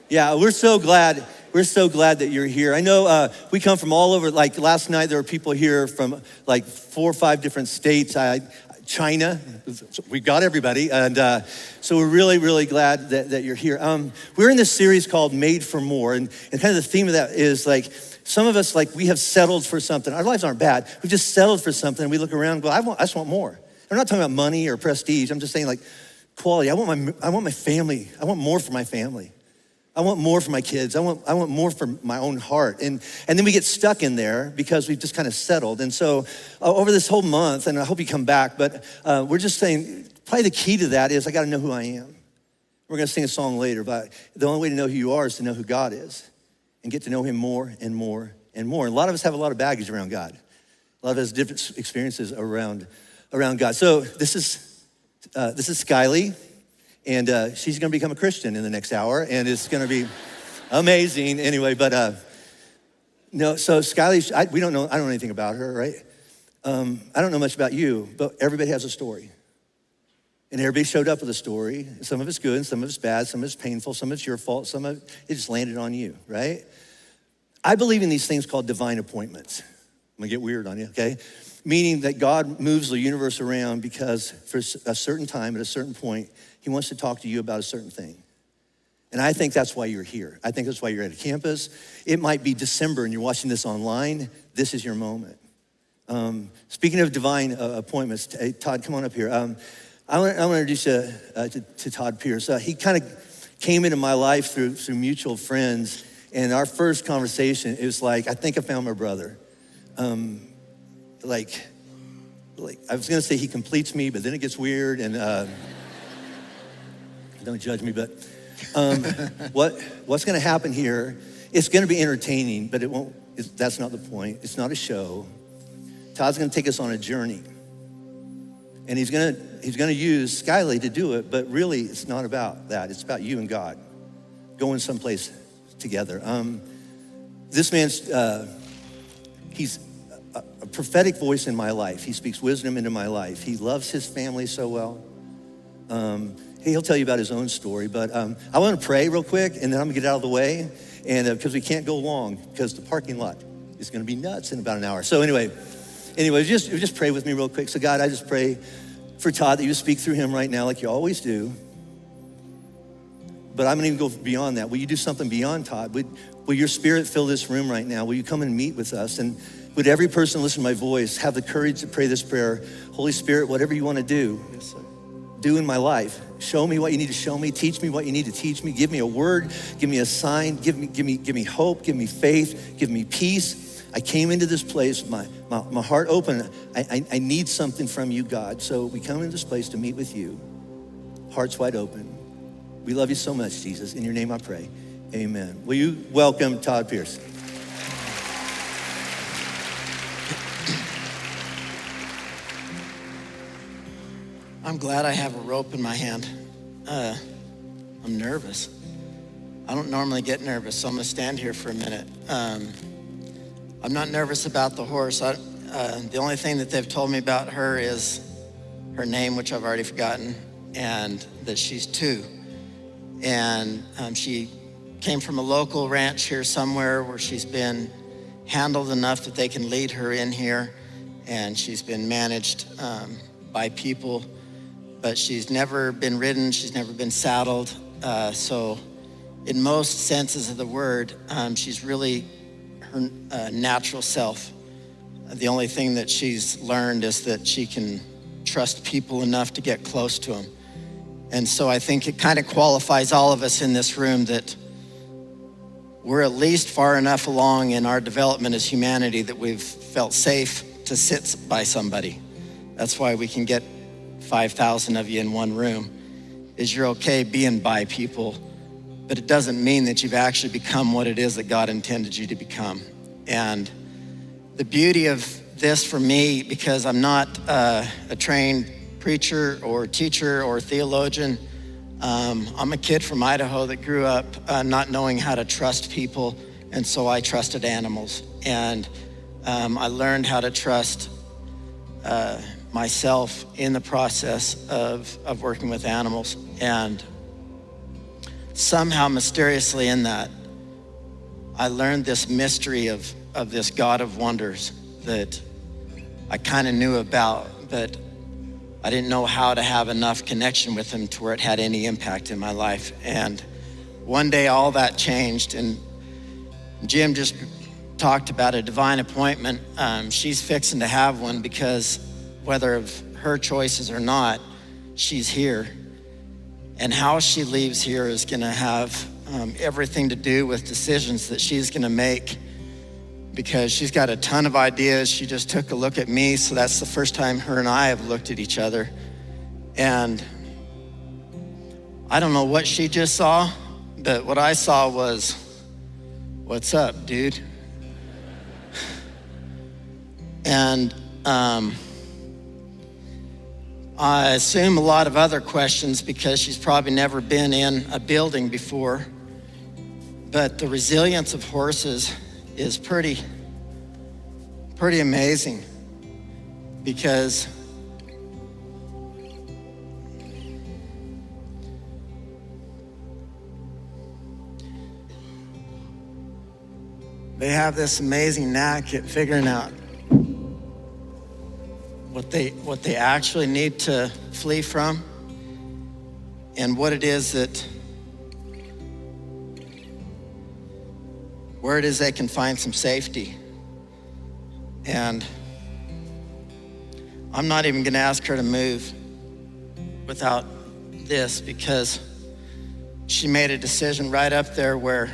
Yeah, we're so glad that you're here. I know we come from all over. Like last night, there were people here from like 4 or 5 different states. China, we got everybody. And so we're really, really glad that you're here. We're in this series called Made for More. And kind of the theme of that is like, some of us, like we have settled for something. Our lives aren't bad. We've just settled for something. And we look around and go, I just want more. I'm not talking about money or prestige. I'm just saying like quality. I want my family. I want more for my family. I want more for my kids. I want more for my own heart. And then we get stuck in there because we've just kind of settled. And so over this whole month, and I hope you come back, but we're just saying, probably the key to that is I gotta know who I am. We're gonna sing a song later, but the only way to know who you are is to know who God is and get to know him more and more and more. And a lot of us have a lot of baggage around God. A lot of us have different experiences around God. So this is Skyly. And she's gonna become a Christian in the next hour, and it's gonna be amazing anyway. But no, so Skyly, I don't know anything about her, right? I don't know much about you, but everybody has a story. And everybody showed up with a story. Some of it's good, some of it's bad, some of it's painful, some of it's your fault, some of it just landed on you, right? I believe in these things called divine appointments. I'm gonna get weird on you, okay? Meaning that God moves the universe around because for a certain time, at a certain point, he wants to talk to you about a certain thing. And I think that's why you're here. I think that's why you're at a campus. It might be December and you're watching this online. This is your moment. Speaking of divine appointments, hey, Todd, come on up here. I want to introduce you to Todd Pierce. He kind of came into my life through mutual friends. And our first conversation, it was like, I think I found my brother. Like I was gonna say he completes me, but then it gets weird and don't judge me, but what's gonna happen here, it's gonna be entertaining, but that's not the point. It's not a show. Todd's gonna take us on a journey. And he's gonna use Skyly to do it, but really it's not about that. It's about you and God going someplace together. This man's, he's a prophetic voice in my life. He speaks wisdom into my life. He loves his family so well. He'll tell you about his own story, but I want to pray real quick, and then I'm gonna get out of the way, and because we can't go long, because the parking lot is gonna be nuts in about an hour. So anyway, just pray with me real quick. So God, I just pray for Todd that you speak through him right now like you always do. But I'm gonna even go beyond that. Will you do something beyond Todd? Will your spirit fill this room right now? Will you come and meet with us? And would every person listen to my voice have the courage to pray this prayer? Holy Spirit, whatever you wanna do, do in my life. Show me what you need to show me. Teach me what you need to teach me. Give me a word, give me a sign, give me hope, give me faith, give me peace. I came into this place with my heart open. I need something from you, God. So we come into this place to meet with you, hearts wide open. We love you so much, Jesus. In your name I pray, amen. Will you welcome Todd Pierce? I'm glad I have a rope in my hand. I'm nervous. I don't normally get nervous, so I'm gonna stand here for a minute. I'm not nervous about the horse. The only thing that they've told me about her is her name, which I've already forgotten, and that she's 2. And she came from a local ranch here somewhere where she's been handled enough that they can lead her in here, and she's been managed by people, but she's never been ridden, she's never been saddled. So in most senses of the word, she's really her natural self. The only thing that she's learned is that she can trust people enough to get close to them. And so I think it kind of qualifies all of us in this room that we're at least far enough along in our development as humanity that we've felt safe to sit by somebody. That's why we can get 5,000 of you in one room, is you're okay being by people, but it doesn't mean that you've actually become what it is that God intended you to become. And the beauty of this for me, because I'm not a trained preacher or teacher or theologian, I'm a kid from Idaho that grew up not knowing how to trust people, and so I trusted animals. And I learned how to trust myself in the process of working with animals. And somehow mysteriously in that, I learned this mystery of this God of wonders that I kind of knew about, but I didn't know how to have enough connection with him to where it had any impact in my life. And one day all that changed, and Jim just talked about a divine appointment. She's fixing to have one because whether of her choices or not, she's here. And how she leaves here is gonna have everything to do with decisions that she's gonna make, because she's got a ton of ideas. She just took a look at me, so that's the first time her and I have looked at each other. And I don't know what she just saw, but what I saw was, what's up, dude? And I assume a lot of other questions because she's probably never been in a building before. But the resilience of horses is pretty amazing, because they have this amazing knack at figuring out what they actually need to flee from and what it is where it is they can find some safety. And I'm not even gonna ask her to move without this, because she made a decision right up there where,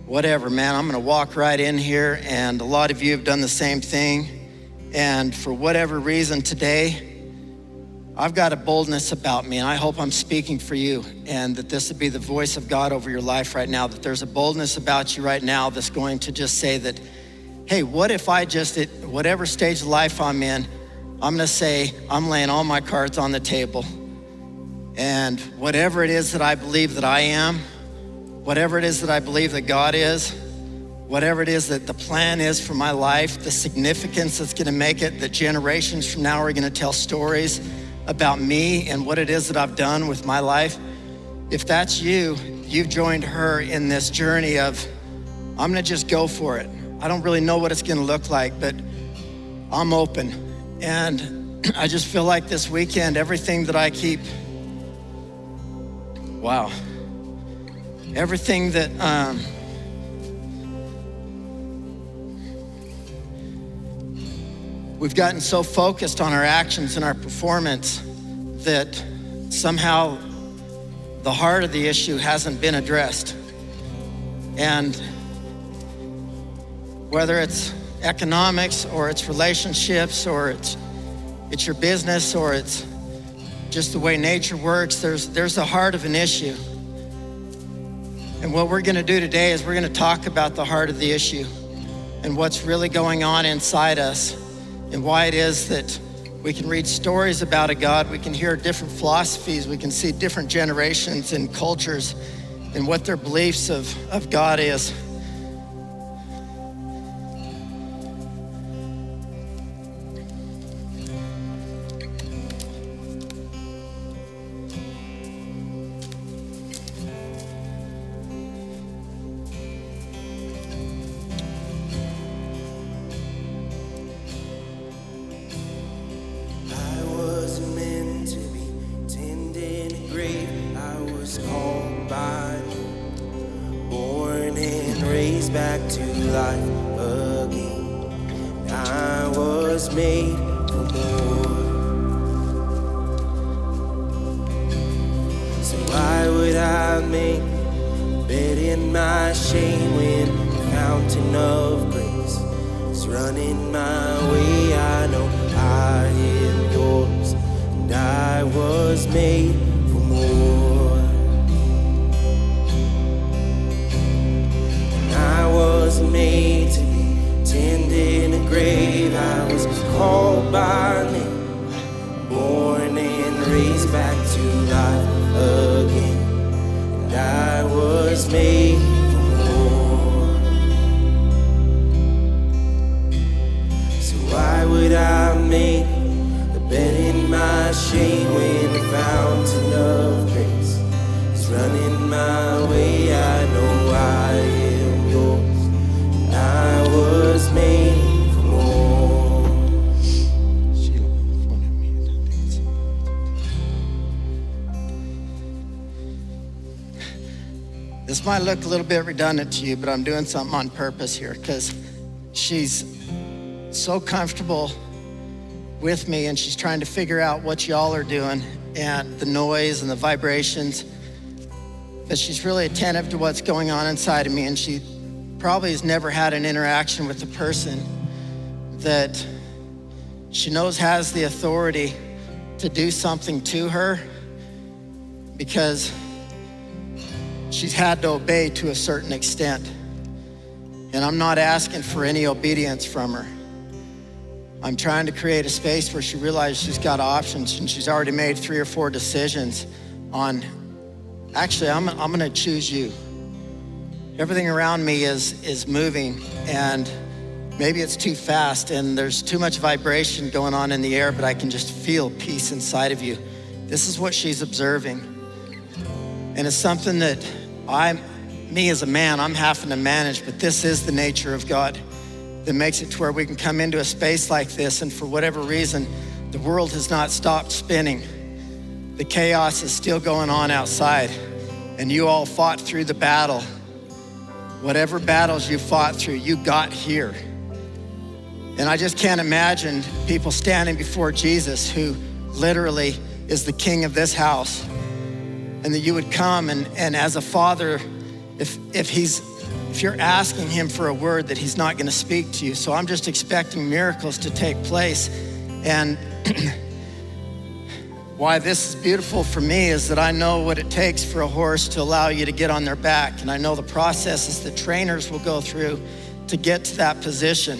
whatever, man, I'm gonna walk right in here, and a lot of you have done the same thing. And for whatever reason today, I've got a boldness about me, and I hope I'm speaking for you, and that this would be the voice of God over your life right now, that there's a boldness about you right now that's going to just say that, hey, what if I just, at whatever stage of life I'm in, I'm gonna say, I'm laying all my cards on the table. And whatever it is that I believe that I am, whatever it is that I believe that God is, whatever it is that the plan is for my life, the significance that's gonna make it, that generations from now are gonna tell stories about me and what it is that I've done with my life. If that's you, you've joined her in this journey of, I'm gonna just go for it. I don't really know what it's gonna look like, but I'm open. And I just feel like this weekend, everything that I keep, everything that, we've gotten so focused on our actions and our performance that somehow the heart of the issue hasn't been addressed. And whether it's economics or it's relationships or it's your business or it's just the way nature works, there's the heart of an issue. And what we're gonna do today is we're gonna talk about the heart of the issue and what's really going on inside us, and why it is that we can read stories about a God, we can hear different philosophies, we can see different generations and cultures and what their beliefs of God is. Shame when the fountain of grace is running my This might look a little bit redundant to you, but I'm doing something on purpose here because she's so comfortable with me and she's trying to figure out what y'all are doing and the noise and the vibrations. But she's really attentive to what's going on inside of me, and she probably has never had an interaction with a person that she knows has the authority to do something to her because she's had to obey to a certain extent. And I'm not asking for any obedience from her. I'm trying to create a space where she realizes she's got options, and she's already made 3 or 4 decisions on, actually, I'm gonna choose you. Everything around me is moving, and maybe it's too fast and there's too much vibration going on in the air, but I can just feel peace inside of you. This is what she's observing. And it's something that me as a man, I'm having to manage, but this is the nature of God that makes it to where we can come into a space like this, and for whatever reason, the world has not stopped spinning. The chaos is still going on outside, and you all fought through the battle. Whatever battles you fought through, you got here. And I just can't imagine people standing before Jesus, who literally is the king of this house, and that you would come and as a father, if you're asking him for a word, that he's not gonna speak to you. So I'm just expecting miracles to take place. And why this is beautiful for me is that I know what it takes for a horse to allow you to get on their back. And I know the processes that trainers will go through to get to that position.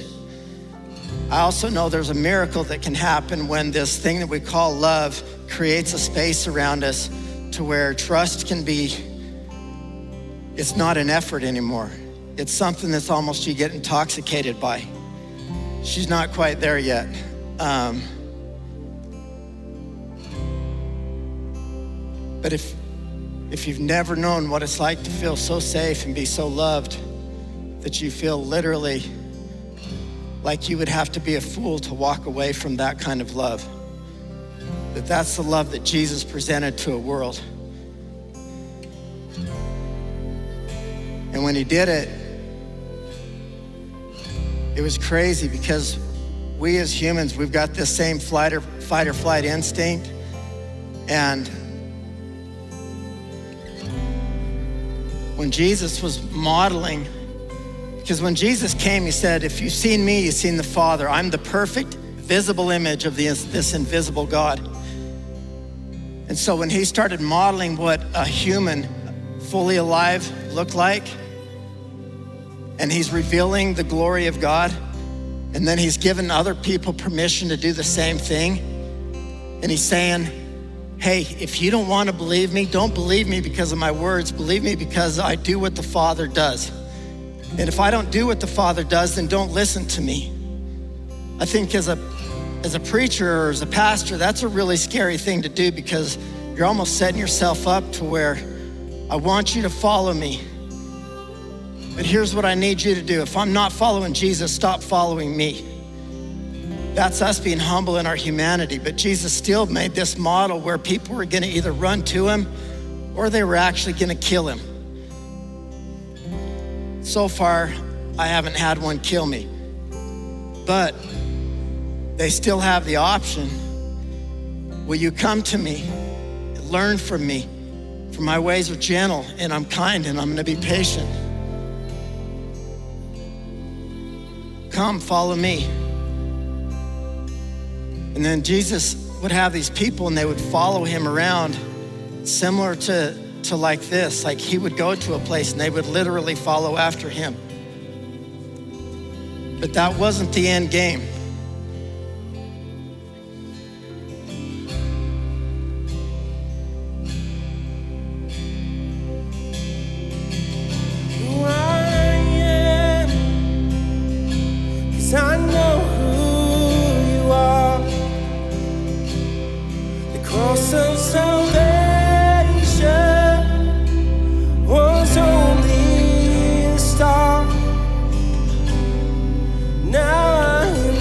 I also know there's a miracle that can happen when this thing that we call love creates a space around us to where trust can be, it's not an effort anymore. It's something that's almost you get intoxicated by. She's not quite there yet. But if you've never known what it's like to feel so safe and be so loved that you feel literally like you would have to be a fool to walk away from that kind of love, that's the love that Jesus presented to a world. And when he did it, it was crazy because we as humans, we've got this same fight or flight instinct. And when Jesus was modeling, because when Jesus came, he said, if you've seen me, you've seen the Father. I'm the perfect visible image of this invisible God. And so when he started modeling what a human fully alive looked like, and he's revealing the glory of God, and then he's given other people permission to do the same thing. And he's saying, hey, if you don't want to believe me, don't believe me because of my words, believe me because I do what the Father does. And if I don't do what the Father does, then don't listen to me. I think as a preacher or as a pastor, that's a really scary thing to do, because you're almost setting yourself up to where I want you to follow me. But here's what I need you to do. If I'm not following Jesus, stop following me. That's us being humble in our humanity. But Jesus still made this model where people were gonna either run to him or they were actually gonna kill him. So far, I haven't had one kill me, but they still have the option. Will you come to me, learn from me, for my ways are gentle and I'm kind and I'm gonna be patient. Come, follow me. And then Jesus would have these people and they would follow him around, similar to like this. Like he would go to a place and they would literally follow after him. But that wasn't the end game. I know who you are. The cross of salvation was only a start. Now I am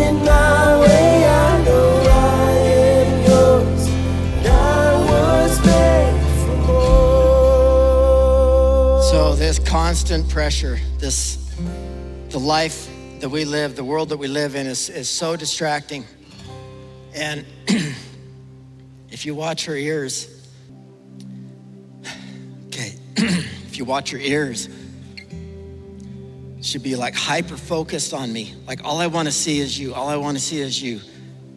in my way. I know I am yours, and I was made for more. So this constant pressure, the life that we live, the world that we live in is so distracting. And if you watch her ears, if you watch her ears, she'll be like hyper focused on me. Like, all I wanna see is you. All I wanna see is you.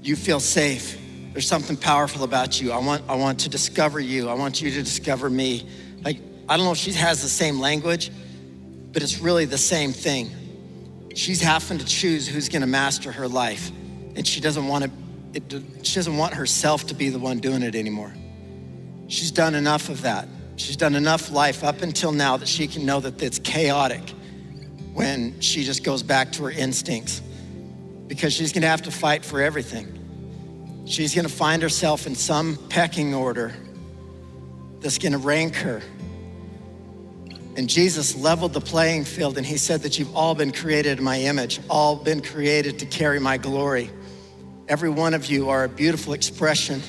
You feel safe. There's something powerful about you. I want to discover you. I want you to discover me. Like, I don't know if she has the same language, but it's really the same thing. She's having to choose who's gonna master her life. And she doesn't want herself to be the one doing it anymore. She's done enough of that. She's done enough life up until now that she can know that it's chaotic when she just goes back to her instincts, because she's gonna have to fight for everything. She's gonna find herself in some pecking order that's gonna rank her. And Jesus leveled the playing field, and he said that you've all been created in my image, all been created to carry my glory. Every one of you are a beautiful expression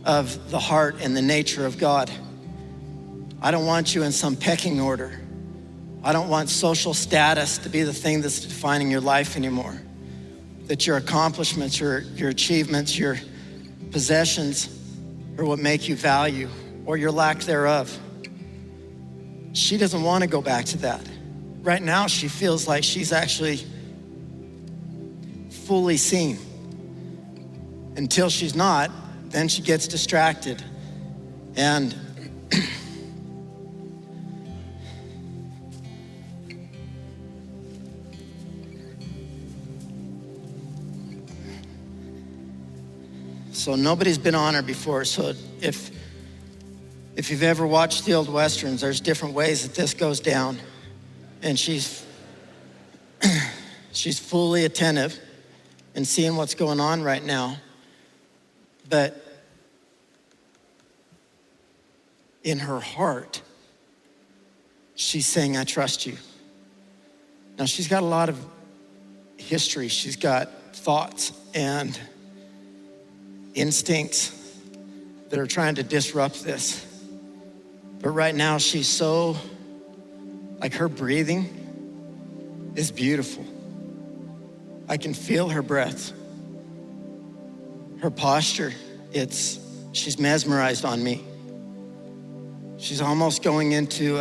of the heart and the nature of God. I don't want you in some pecking order. I don't want social status to be the thing that's defining your life anymore. That your accomplishments, your achievements, your possessions are what make you value, or your lack thereof. She doesn't want to go back to that. Right now, she feels like she's actually fully seen. Until she's not, then she gets distracted. And so nobody's been on her before. So if you've ever watched the old Westerns, there's different ways that this goes down. And she's fully attentive and seeing what's going on right now. But in her heart, she's saying, I trust you. Now, she's got a lot of history. She's got thoughts and instincts that are trying to disrupt this. But right now, she's so, like, her breathing is beautiful. I can feel her breath. Her posture, she's mesmerized on me. She's almost going into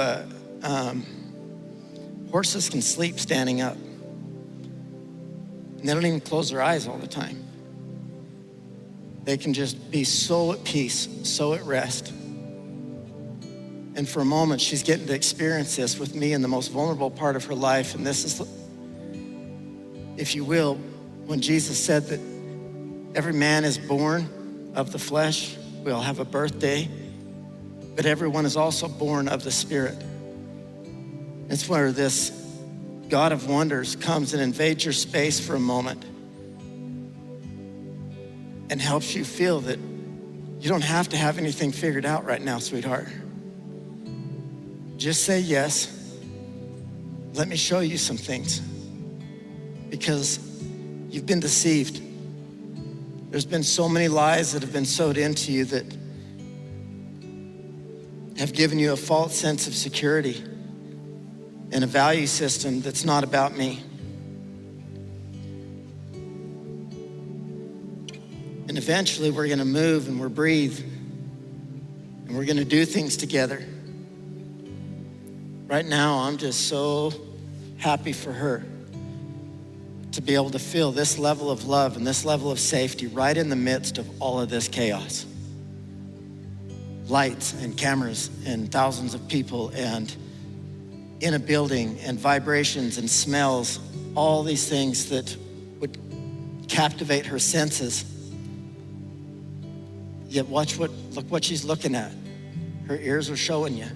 horses can sleep standing up. And they don't even close their eyes all the time. They can just be so at peace, so at rest. And for a moment, she's getting to experience this with me in the most vulnerable part of her life. And this is, if you will, when Jesus said that every man is born of the flesh, we all have a birthday, but everyone is also born of the Spirit. It's where this God of wonders comes and invades your space for a moment and helps you feel that you don't have to have anything figured out right now, sweetheart. Just say yes. Let me show you some things, because you've been deceived. There's been so many lies that have been sowed into you that have given you a false sense of security and a value system that's not about me. And eventually we're gonna move and we'll breathe and we're gonna do things together. Right now, I'm just so happy for her to be able to feel this level of love and this level of safety right in the midst of all of this chaos. Lights and cameras and thousands of people and in a building and vibrations and smells, all these things that would captivate her senses. Yet look what she's looking at. Her ears are showing you.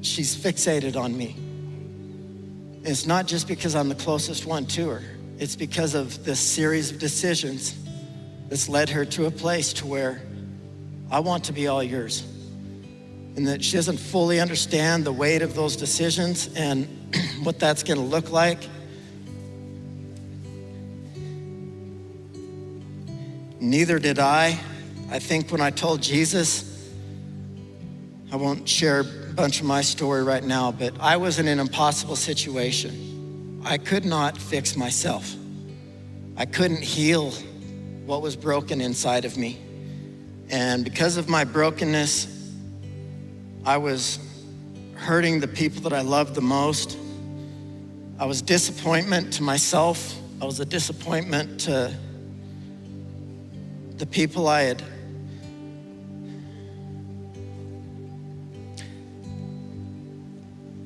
She's fixated on me. And it's not just because I'm the closest one to her. It's because of this series of decisions that's led her to a place to where I want to be all yours. And that she doesn't fully understand the weight of those decisions and what that's gonna look like. Neither did I. I think when I told Jesus, I won't share a bunch of my story right now, but I was in an impossible situation. I could not fix myself. I couldn't heal what was broken inside of me. And because of my brokenness, I was hurting the people that I loved the most. I was disappointment to myself. I was a disappointment to the people I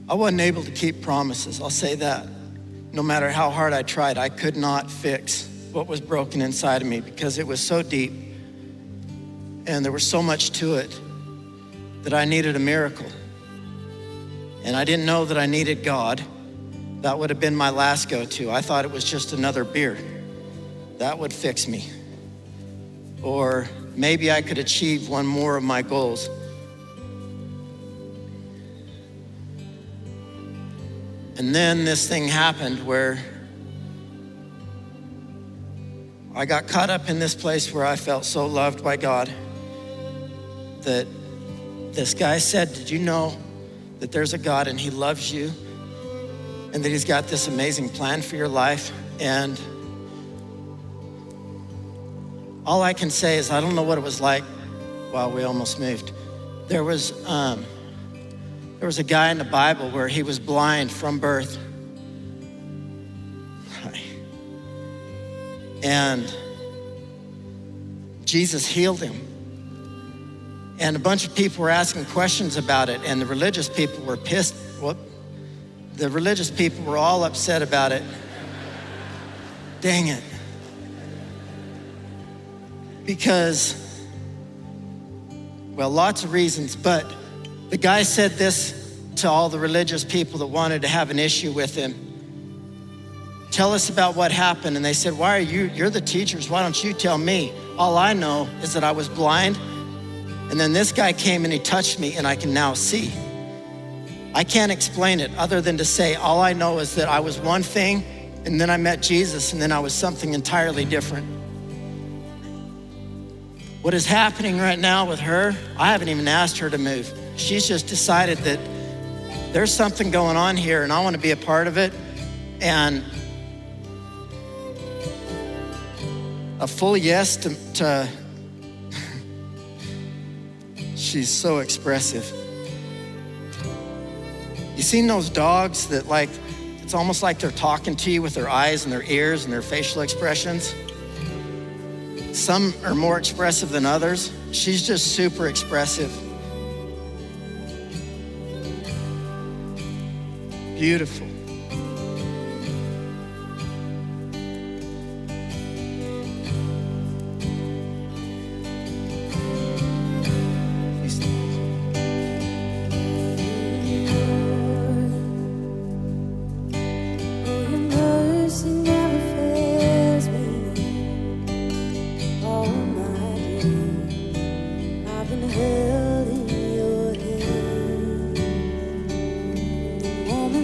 wasn't able to keep promises, I'll say that. No matter how hard I tried, I could not fix what was broken inside of me because it was so deep and there was so much to it that I needed a miracle. And I didn't know that I needed God. That would have been my last go-to. I thought it was just another beer. That would fix me. Or maybe I could achieve one more of my goals. And then this thing happened where I got caught up in this place where I felt so loved by God that this guy said, did you know that there's a God and he loves you and that he's got this amazing plan for your life? And all I can say is I don't know what it was like while we almost moved. There was a guy in the Bible where he was blind from birth. And Jesus healed him. And a bunch of people were asking questions about it, and the religious people were pissed. The religious people were all upset about it. Dang it. Because, well, lots of reasons, but the guy said this to all the religious people that wanted to have an issue with him. Tell us about what happened. And they said, why are you're the teachers, why don't you tell me? All I know is that I was blind, and then this guy came and he touched me and I can now see. I can't explain it other than to say, all I know is that I was one thing, and then I met Jesus, and then I was something entirely different. What is happening right now with her, I haven't even asked her to move. She's just decided that there's something going on here and I want to be a part of it. And a full yes to she's so expressive. You seen those dogs that it's almost like they're talking to you with their eyes and their ears and their facial expressions? Some are more expressive than others. She's just super expressive. Beautiful.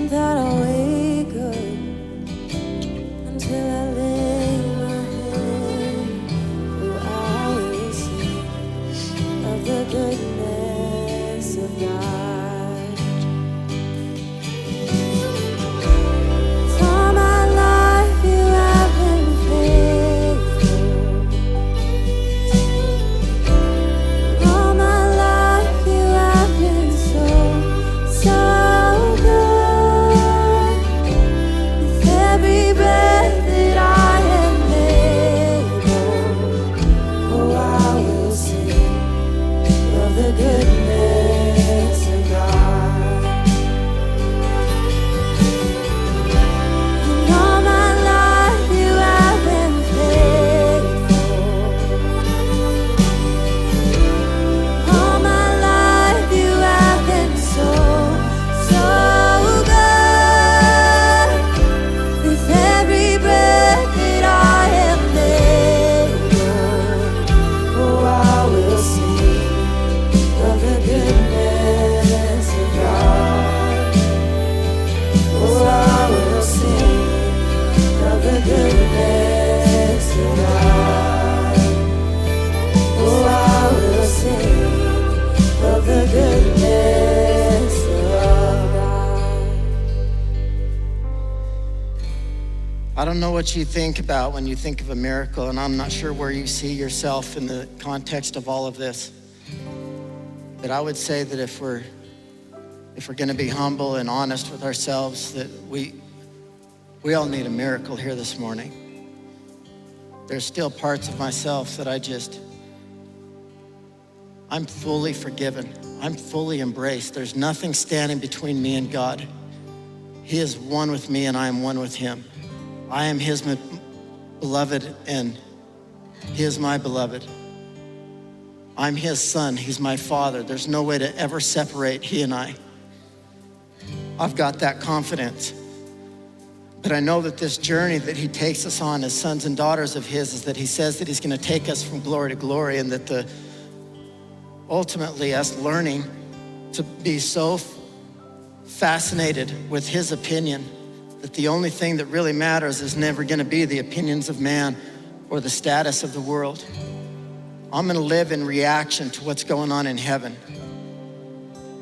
That don't know what you think about when you think of a miracle, and I'm not sure where you see yourself in the context of all of this. But I would say that if we're gonna be humble and honest with ourselves, that we all need a miracle here this morning. There's still parts of myself that I'm fully forgiven. I'm fully embraced. There's nothing standing between me and God. He is one with me and I am one with him. I am his beloved and he is my beloved. I'm his son, he's my father. There's no way to ever separate he and I. I've got that confidence. But I know that this journey that he takes us on as sons and daughters of his is that he says that he's gonna take us from glory to glory, and that ultimately us learning to be so fascinated with his opinion that the only thing that really matters is never gonna be the opinions of man or the status of the world. I'm gonna live in reaction to what's going on in heaven.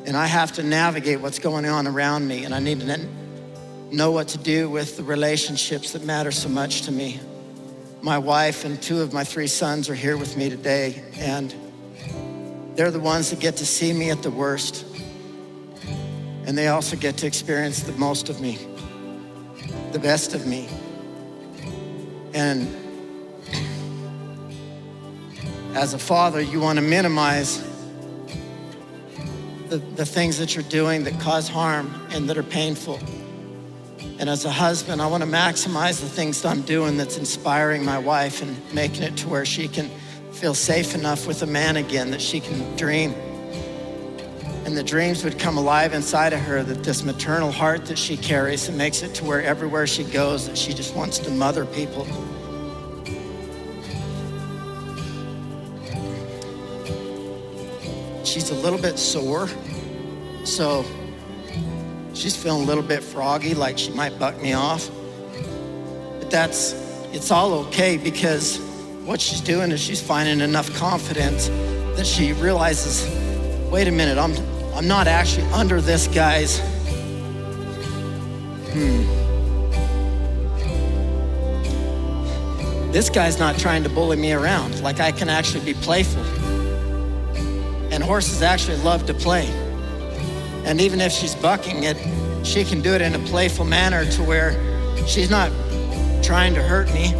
And I have to navigate what's going on around me, and I need to know what to do with the relationships that matter so much to me. My wife and 2 of my 3 sons are here with me today, and they're the ones that get to see me at the worst. And they also get to experience the most of me, the best of me. And as a father, you want to minimize the things that you're doing that cause harm and that are painful. And as a husband, I want to maximize the things that I'm doing that's inspiring my wife and making it to where she can feel safe enough with a man again, that she can dream. And the dreams would come alive inside of her, that this maternal heart that she carries, and makes it to where everywhere she goes, that she just wants to mother people. She's a little bit sore, so she's feeling a little bit froggy, like she might buck me off. But it's all okay, because what she's doing is she's finding enough confidence that she realizes, wait a minute, I'm not actually under this guy's, this guy's not trying to bully me around. Like, I can actually be playful. And horses actually love to play. And even if she's bucking it, she can do it in a playful manner to where she's not trying to hurt me.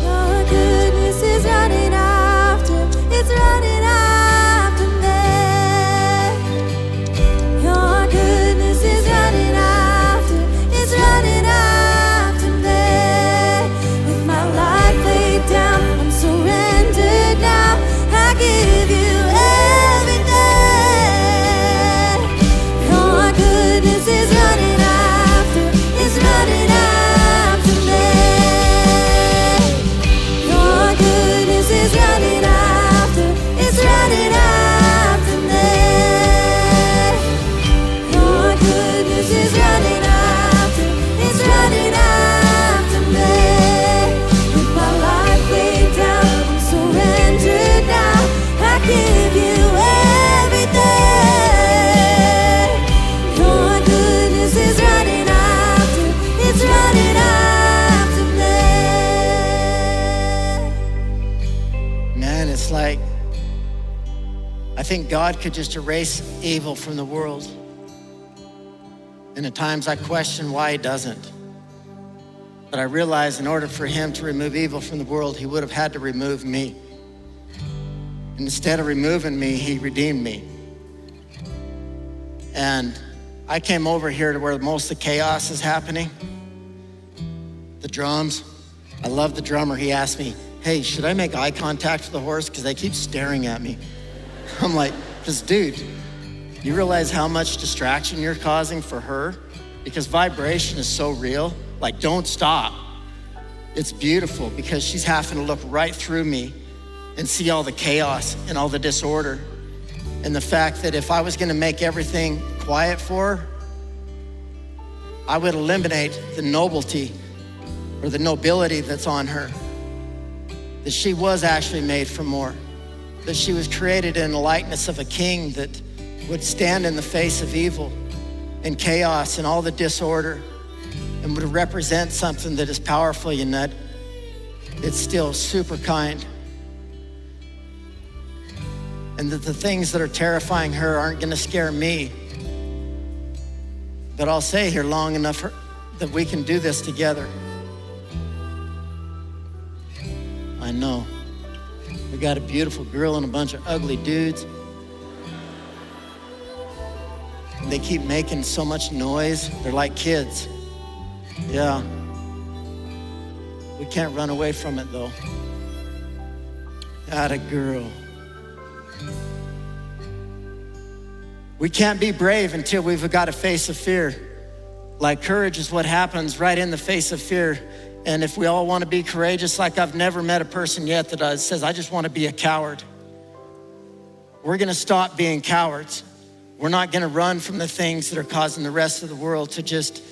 Your goodness is running after, it's running after me. Your goodness is running after, it's running after me. With my life laid down, I'm surrendered now. I give you everything. Your goodness is running after, it's running after me. Your goodness is running after, it's running after me. Your goodness is running after, it's running after me. With my life laid down, I'm surrendered now. I give you everything. Your goodness is running after, it's running after me. Man, it's like, I think God could just erase evil from the world. And at times I question why he doesn't. But I realize in order for him to remove evil from the world, he would have had to remove me. And instead of removing me, he redeemed me. And I came over here to where most of the chaos is happening. The drums. I love the drummer. He asked me, hey, should I make eye contact with the horse? Because they keep staring at me. I'm like, because dude, you realize how much distraction you're causing for her? Because vibration is so real. Like, don't stop. It's beautiful because she's having to look right through me and see all the chaos and all the disorder. And the fact that if I was gonna make everything quiet for her, I would eliminate the nobility or the nobility that's on her. that she was actually made for more, that she was created in the likeness of a king that would stand in the face of evil and chaos and all the disorder and would represent something that is powerful, and that it's still super kind. And that the things that are terrifying her aren't gonna scare me. But I'll stay here long enough that we can do this together. I know. We got a beautiful girl and a bunch of ugly dudes. They keep making so much noise. They're like kids. Yeah. We can't run away from it though. Atta girl. We can't be brave until we've got a face of fear. Like courage is what happens right in the face of fear. And if we all want to be courageous, like I've never met a person yet that says, I just want to be a coward. We're gonna stop being cowards. We're not gonna run from the things that are causing the rest of the world to just,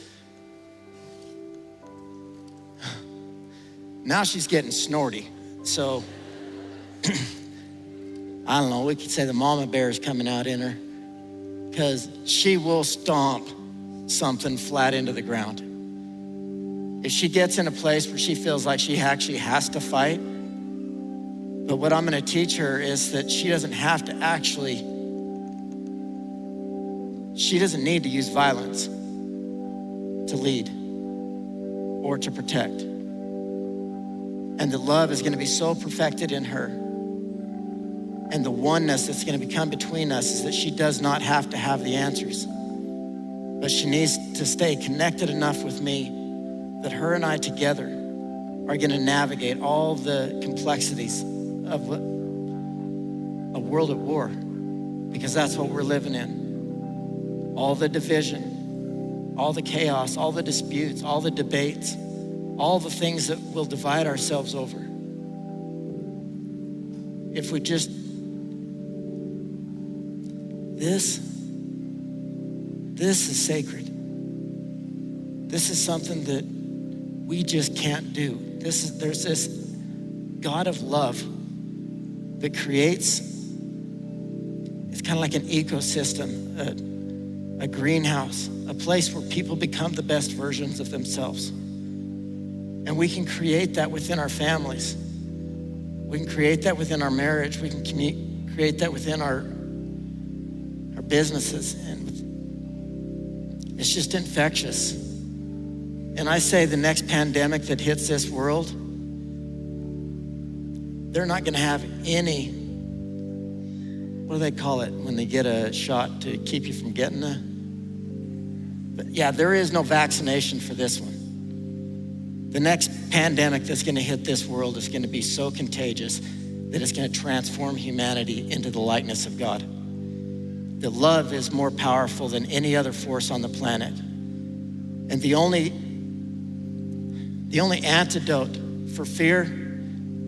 now she's getting snorty. So, I don't know, we could say the mama bear is coming out in her, because she will stomp something flat into the ground. If she gets in a place where she feels like she actually has to fight, but what I'm gonna teach her is that she doesn't have to actually, she doesn't need to use violence to lead or to protect. And the love is gonna be so perfected in her, and the oneness that's gonna become between us is that she does not have to have the answers, but she needs to stay connected enough with me that her and I together are gonna navigate all the complexities of a world at war, because that's what we're living in. All the division, all the chaos, all the disputes, all the debates, all the things that we'll divide ourselves over. If we just, this is sacred. This is something that we just can't do. There's this God of love that creates, it's kind of like an ecosystem, a greenhouse, a place where people become the best versions of themselves. And we can create that within our families. We can create that within our marriage. We can create that within our businesses. And it's just infectious. And I say the next pandemic that hits this world, they're not gonna have any, what do they call it when they get a shot to keep you from getting but yeah, there is no vaccination for this one. The next pandemic that's gonna hit this world is gonna be so contagious that it's gonna transform humanity into the likeness of God. The love is more powerful than any other force on the planet. And the only antidote for fear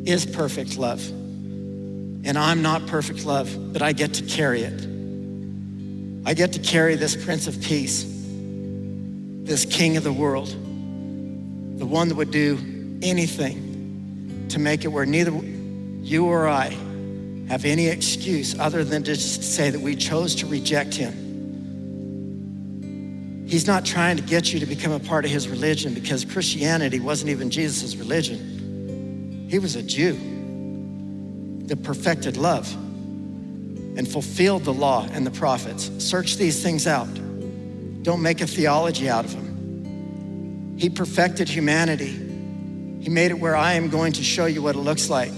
is perfect love. And I'm not perfect love, but I get to carry it. I get to carry this Prince of Peace, this King of the world, the one that would do anything to make it where neither you or I have any excuse other than to just say that we chose to reject him. He's not trying to get you to become a part of his religion, because Christianity wasn't even Jesus' religion. He was a Jew that perfected love and fulfilled the law and the prophets. Search these things out. Don't make a theology out of them. He perfected humanity. He made it where I am going to show you what it looks like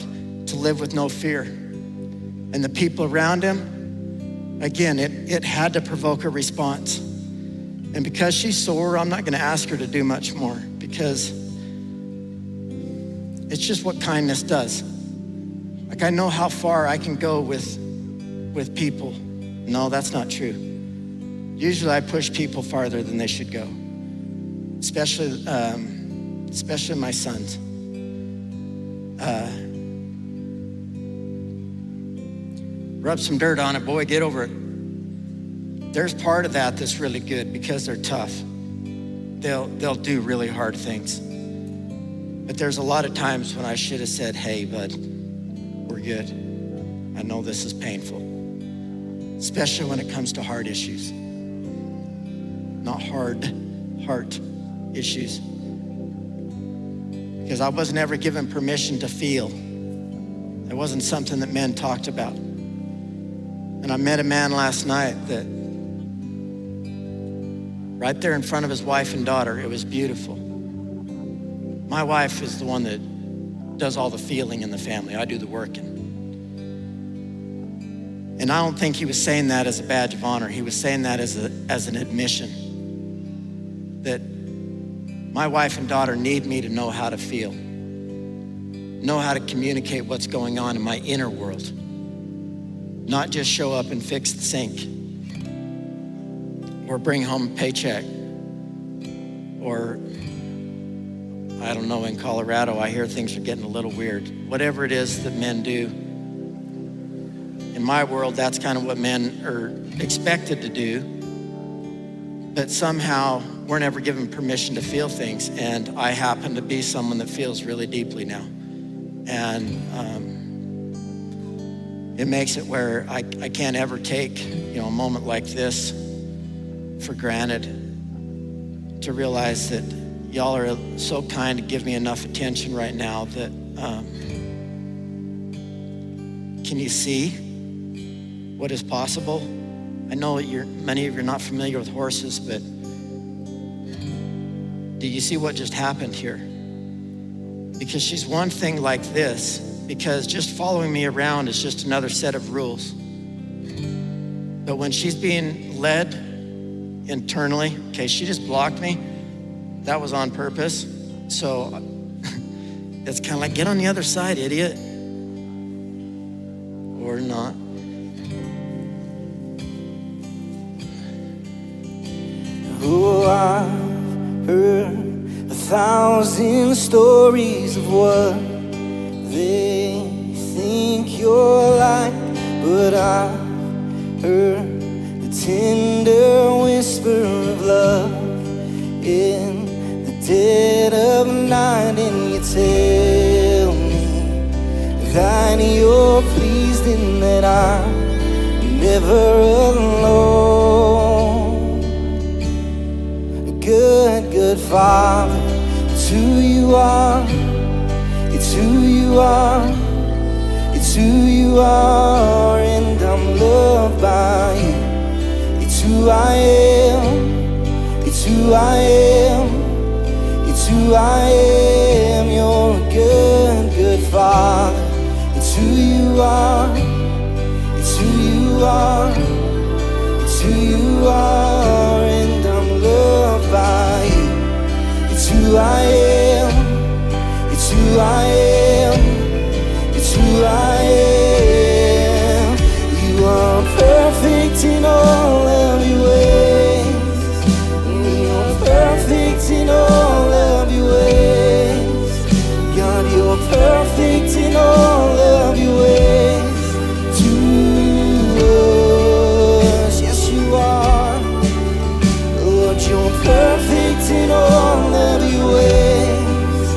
to live with no fear. And the people around him, again, it had to provoke a response. And because she's sore, I'm not gonna ask her to do much more, because it's just what kindness does. Like, I know how far I can go with people. No, that's not true. Usually I push people farther than they should go, especially my sons. Rub some dirt on it, boy, get over it. There's part of that that's really good because they're tough. They'll do really hard things. But there's a lot of times when I should have said, hey, bud, we're good. I know this is painful, especially when it comes to heart issues, not hard heart issues. Because I wasn't ever given permission to feel. It wasn't something that men talked about. And I met a man last night that right there in front of his wife and daughter, it was beautiful. My wife is the one that does all the feeling in the family. I do the working. And I don't think he was saying that as a badge of honor. He was saying that as an admission that my wife and daughter need me to know how to feel, know how to communicate what's going on in my inner world, not just show up and fix the sink or bring home a paycheck, or I don't know, in Colorado, I hear things are getting a little weird. Whatever it is that men do, in my world, that's kind of what men are expected to do. But somehow, we're never given permission to feel things. And I happen to be someone that feels really deeply now. And it makes it where I can't ever take, a moment like this for granted, to realize that y'all are so kind to give me enough attention right now that, can you see what is possible? I know many of you are not familiar with horses, but do you see what just happened here? Because she's one thing like this, because just following me around is just another set of rules. But when she's being led internally, okay, she just blocked me. That was on purpose. So it's kind of like, get on the other side, idiot. Or not. Oh, I've heard 1,000 stories of what they think you're like, but I've heard the tender whisper of love in the dead of night, and you tell me that you're pleased and that I'm never alone. Good Father, it's who you are, it's who you are, it's who you are, and I'm loved by you. It's who I am, it's who I am, it's who I am. You're a good Father. It's who you are, it's who you are, it's who you are, and I'm loved by you. It's who I am, it's who I am, it's who I am. You are perfect in all of your ways. You're perfect in all of your ways. God, you're perfect in all of your ways to us. Yes, you are. Lord, you're perfect in all of your ways.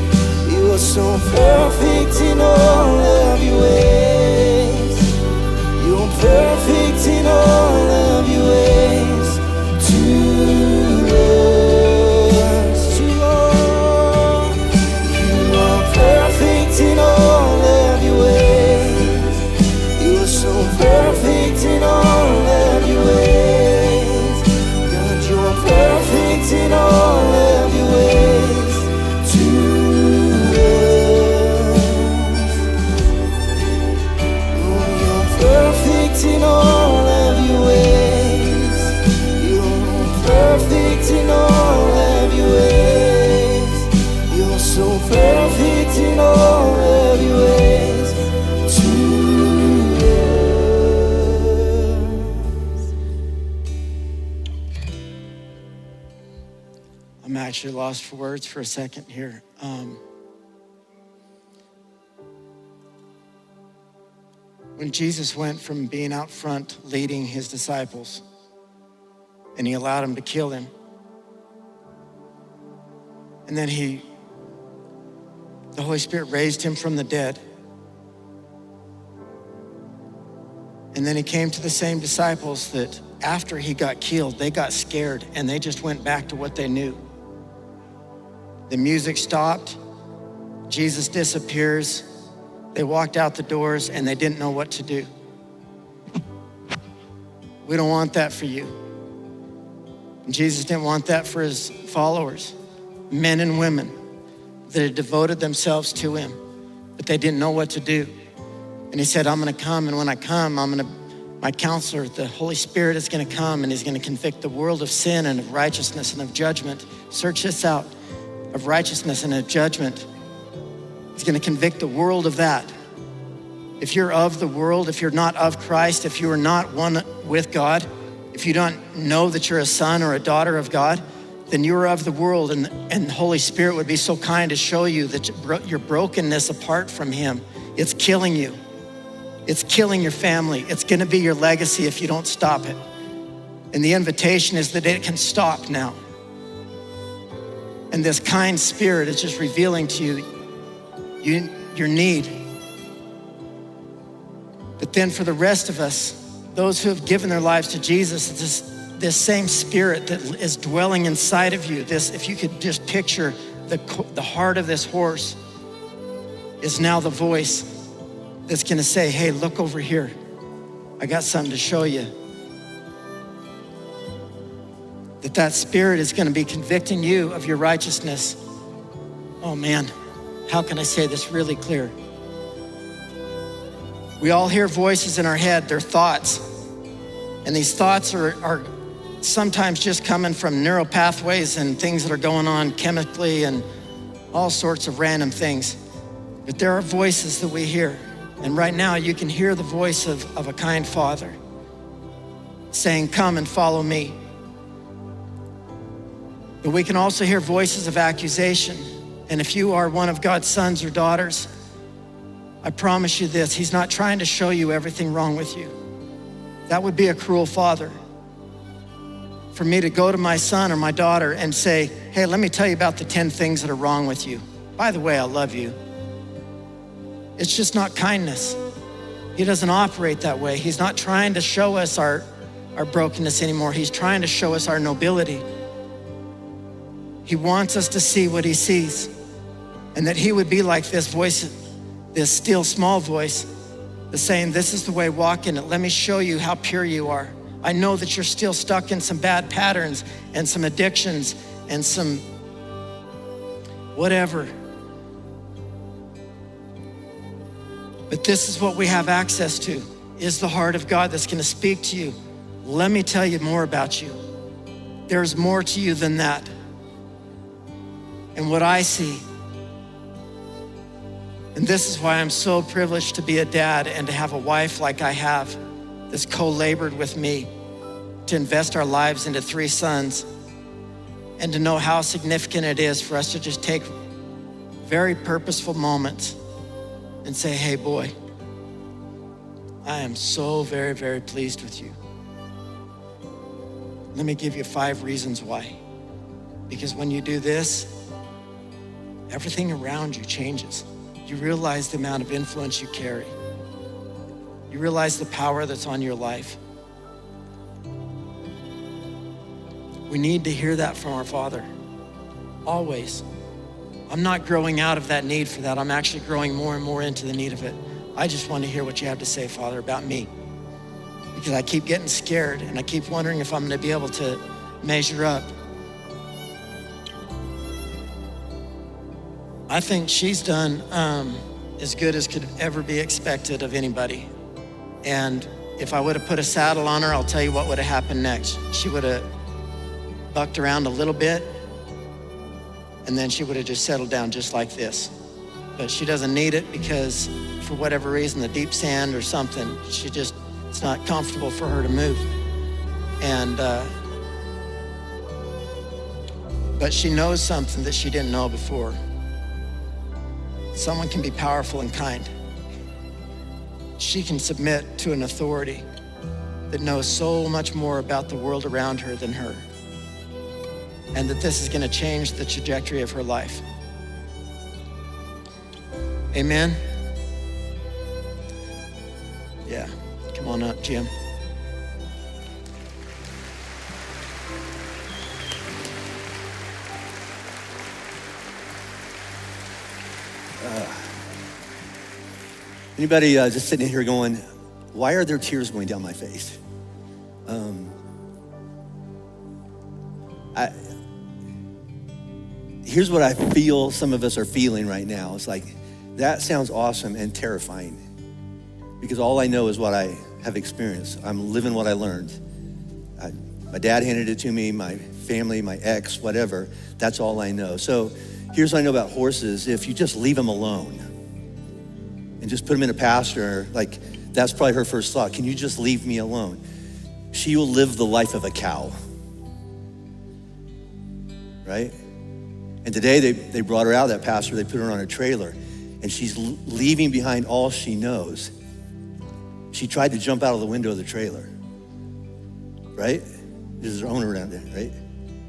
You are so perfect in all of your ways. You're perfect in all of your ways to us. To all. You are perfect in all of your ways. You are so perfect in all of your ways. God, you're perfect in all of your ways to us. Oh, you're perfect in all of your ways. You're perfect in all of your ways. You're so perfect in all of your ways to us. I'm actually lost for words for a second here. When Jesus went from being out front leading his disciples, and he allowed them to kill him, and then he The Holy Spirit raised him from the dead. And then he came to the same disciples that after he got killed, they got scared and they just went back to what they knew. The music stopped, Jesus disappears, they walked out the doors and they didn't know what to do. We don't want that for you. And Jesus didn't want that for his followers, men and women that had devoted themselves to him, but they didn't know what to do. And he said, I'm gonna come, and when I come, my counselor, the Holy Spirit is gonna come and he's gonna convict the world of sin and of righteousness and of judgment. Search this out, of righteousness and of judgment. He's gonna convict the world of that. If you're of the world, if you're not of Christ, if you are not one with God, if you don't know that you're a son or a daughter of God, then you're of the world, and the Holy Spirit would be so kind to show you that your brokenness apart from him, it's killing you. It's killing your family. It's gonna be your legacy if you don't stop it. And the invitation is that it can stop now. And this kind spirit is just revealing to you your need. But then for the rest of us, those who have given their lives to Jesus, it's this same spirit that is dwelling inside of you, if you could just picture the heart of this horse is now the voice that's gonna say, hey, look over here. I got something to show you. That spirit is gonna be convicting you of your righteousness. Oh man, how can I say this really clear? We all hear voices in our head, they're thoughts. And these thoughts are sometimes just coming from neural pathways and things that are going on chemically and all sorts of random things. But there are voices that we hear. And right now you can hear the voice of a kind father saying, come and follow me. But we can also hear voices of accusation. And if you are one of God's sons or daughters, I promise you this, he's not trying to show you everything wrong with you. That would be a cruel father. For me to go to my son or my daughter and say, hey, let me tell you about the 10 things that are wrong with you. By the way, I love you. It's just not kindness. He doesn't operate that way. He's not trying to show us our brokenness anymore. He's trying to show us our nobility. He wants us to see what he sees, and that he would be like this voice, this still small voice, that's saying, this is the way, walk in it. Let me show you how pure you are. I know that you're still stuck in some bad patterns and some addictions and some whatever. But this is what we have access to, is the heart of God that's gonna speak to you. Let me tell you more about you. There's more to you than that. And what I see, and this is why I'm so privileged to be a dad and to have a wife like I have, that's co-labored with me to invest our lives into 3 sons, and to know how significant it is for us to just take very purposeful moments and say, hey boy, I am so very, very pleased with you. Let me give you 5 reasons why. Because when you do this, everything around you changes. You realize the amount of influence you carry. You realize the power that's on your life. We need to hear that from our Father, always. I'm not growing out of that need for that. I'm actually growing more and more into the need of it. I just want to hear what you have to say, Father, about me. Because I keep getting scared and I keep wondering if I'm gonna be able to measure up. I think she's done as good as could ever be expected of anybody. And if I would have put a saddle on her, I'll tell you what would have happened next. She would have bucked around a little bit, and then she would have just settled down just like this. But she doesn't need it because for whatever reason, the deep sand or something, it's not comfortable for her to move. And, but she knows something that she didn't know before. Someone can be powerful and kind. She can submit to an authority that knows so much more about the world around her than her. And that this is gonna change the trajectory of her life. Amen? Yeah, come on up, Jim. Anybody just sitting here going, why are there tears going down my face? Here's what I feel some of us are feeling right now. It's like, that sounds awesome and terrifying, because all I know is what I have experienced. I'm living what I learned. My dad handed it to me, my family, my ex, whatever. That's all I know. So here's what I know about horses. If you just leave them alone and just put them in a pasture, like that's probably her first thought. Can you just leave me alone? She will live the life of a cow, right? And today they brought her out of that pasture, they put her on a trailer, and she's leaving behind all she knows. She tried to jump out of the window of the trailer, right? There's her owner around there, right?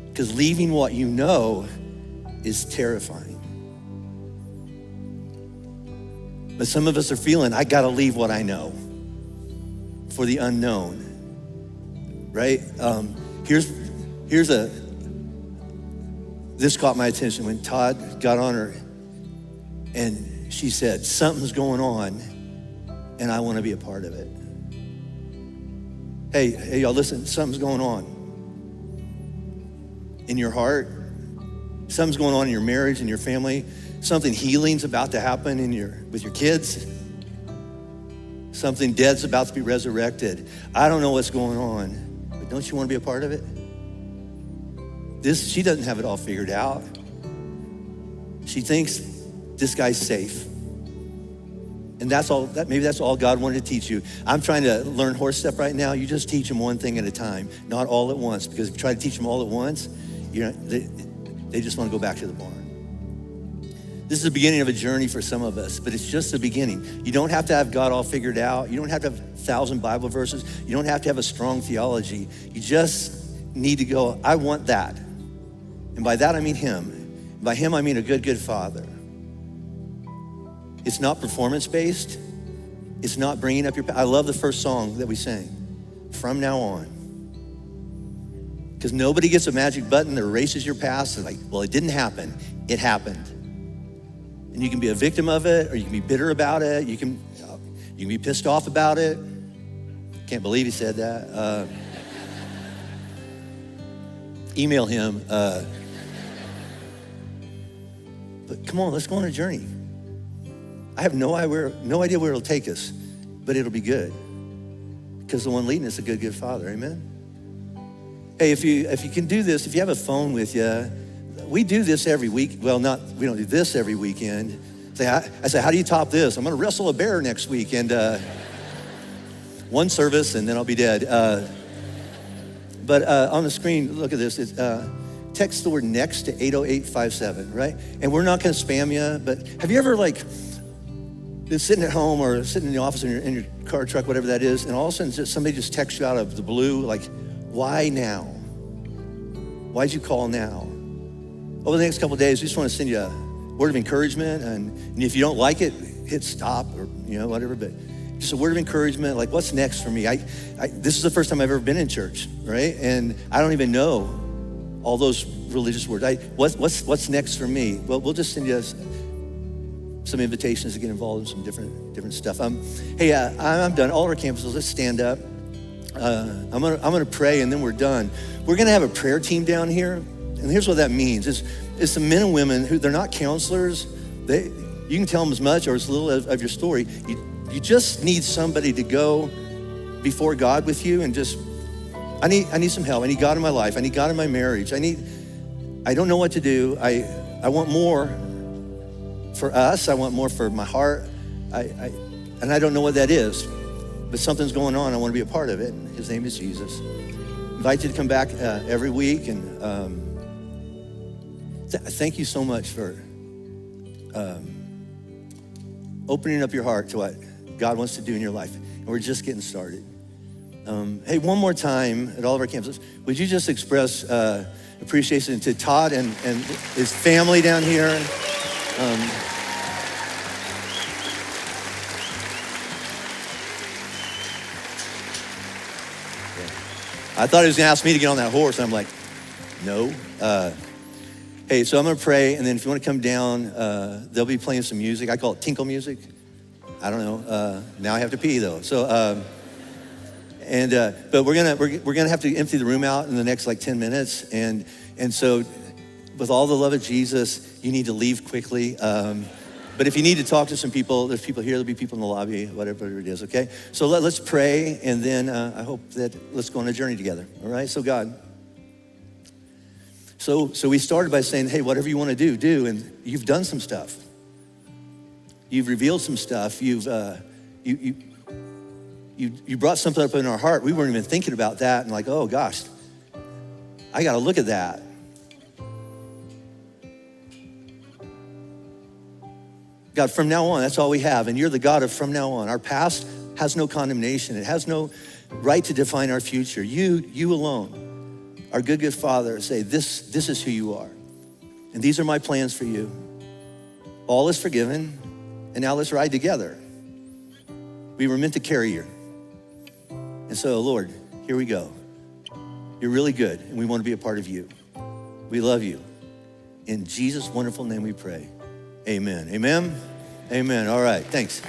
Because leaving what you know is terrifying. But some of us are feeling, I gotta leave what I know for the unknown, right? This caught my attention when Todd got on her and she said, something's going on and I wanna be a part of it. Hey, y'all listen, something's going on in your heart. Something's going on in your marriage and your family. Something healing's about to happen with your kids. Something dead's about to be resurrected. I don't know what's going on, but don't you want to be a part of it? She doesn't have it all figured out. She thinks this guy's safe. And maybe that's all God wanted to teach you. I'm trying to learn horse step right now. You just teach them one thing at a time, not all at once, because if you try to teach them all at once, they just want to go back to the barn. This is the beginning of a journey for some of us, but it's just the beginning. You don't have to have God all figured out. You don't have to have 1,000 Bible verses. You don't have to have a strong theology. You just need to go, I want that. And by that, I mean him. By him, I mean a good father. It's not performance-based. It's not bringing up your, I love the first song that we sang, From Now On. Because nobody gets a magic button that erases your past. It's like, well, it didn't happen. It happened. And you can be a victim of it, or you can be bitter about it. You can be pissed off about it. Can't believe he said that. Email him. But come on, let's go on a journey. I have no idea where it'll take us, but it'll be good. Because the one leading us is a good father, amen? Hey, if you can do this, if you have a phone with you, we do this every week. Well, we don't do this every weekend. I say, how do you top this? I'm gonna wrestle a bear next week, and one service, and then I'll be dead. But on the screen, look at this. It's, text the word next to 80857, right? And we're not gonna spam you, but have you ever been sitting at home or sitting in the office in your car, truck, whatever that is, and all of a sudden somebody just texts you out of the blue, like, why now? Why'd you call now? Over the next couple of days, we just want to send you a word of encouragement, and if you don't like it, hit stop or whatever, but just a word of encouragement, like what's next for me? This is the first time I've ever been in church, right? And I don't even know all those religious words. What's next for me? Well, we'll just send you some invitations to get involved in some different stuff. Hey, I'm done. All of our campuses, let's stand up. I'm gonna pray and then we're done. We're gonna have a prayer team down here, and here's what that means. It's some men and women who, they're not counselors. You can tell them as much or as little of your story. You just need somebody to go before God with you and just, I need some help. I need God in my life. I need God in my marriage. I don't know what to do. I want more for us. I want more for my heart. And I don't know what that is, but something's going on. I want to be a part of it. His name is Jesus. I invite you to come back every week, and thank you so much for opening up your heart to what God wants to do in your life. And we're just getting started. Hey, one more time at all of our campuses, would you just express appreciation to Todd and his family down here? I thought he was gonna ask me to get on that horse. I'm like, no. Hey, so I'm gonna pray, and then if you wanna come down, they'll be playing some music. I call it tinkle music. I don't know. Now I have to pee though. So, but we're gonna have to empty the room out in the next like 10 minutes, and so with all the love of Jesus, you need to leave quickly. But if you need to talk to some people, there's people here. There'll be people in the lobby, whatever it is. Okay. So let's pray, and then I hope that let's go on a journey together. All right. So God. So we started by saying, hey, whatever you want to do, and you've done some stuff. You've revealed some stuff. You brought something up in our heart. We weren't even thinking about that, and like, oh gosh, I got to look at that. God, from now on, that's all we have, and you're the God of from now on. Our past has no condemnation. It has no right to define our future. You alone. Our good Father, say, this is who you are. And these are my plans for you. All is forgiven, and now let's ride together. We were meant to carry you. And so, Lord, here we go. You're really good, and we want to be a part of you. We love you. In Jesus' wonderful name we pray. Amen. Amen. Amen. All right, thanks.